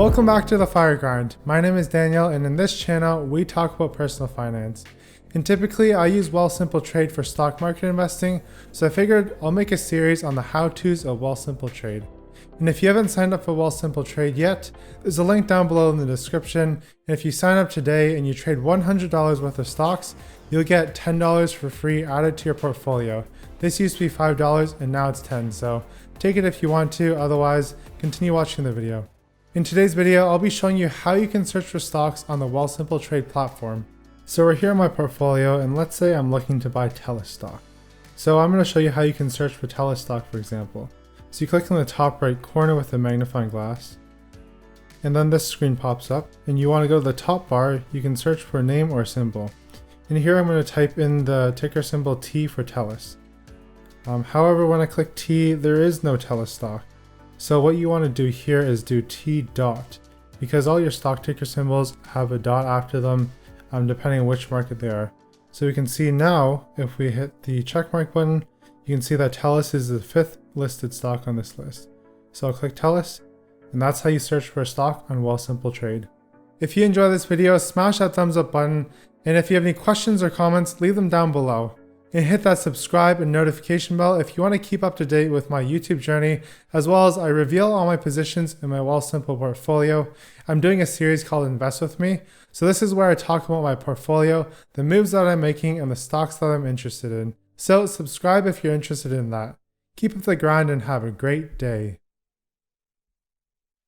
Welcome back to the Fire Grind. My name is Daniel, and in this channel we talk about personal finance. And typically I use Wealthsimple Trade for stock market investing, so I figured I'll make a series on the how-tos of Wealthsimple Trade. And if you haven't signed up for Wealthsimple Trade yet, there's a link down below in the description, and if you sign up today and you trade $100 worth of stocks, you'll get $10 for free added to your portfolio. This used to be $5 and now it's $10, so take it if you want to, otherwise continue watching the video. In today's video, I'll be showing you how you can search for stocks on the Wealthsimple Trade platform. So we're here in my portfolio, and let's say I'm looking to buy TELUS stock. So I'm going to show you how you can search for TELUS stock, for example. So you click on the top right corner with the magnifying glass, and then this screen pops up, and you want to go to the top bar. You can search for a name or a symbol. And here I'm going to type in the ticker symbol T for TELUS. However, when I click T, there is no TELUS stock. So what you want to do here is do T dot, because all your stock ticker symbols have a dot after them, depending on which market they are. So we can see now, if we hit the checkmark button, you can see that TELUS is the 5th listed stock on this list. So I'll click TELUS, and that's how you search for a stock on Wealthsimple Trade. If you enjoy this video, smash that thumbs up button, and if you have any questions or comments, leave them down below. And hit that subscribe and notification bell if you want to keep up to date with my YouTube journey, as well as I reveal all my positions in my Wealthsimple portfolio. I'm doing a series called Invest With Me, so this is where I talk about my portfolio, the moves that I'm making, and the stocks that I'm interested in. So subscribe if you're interested in that. Keep up the grind and have a great day.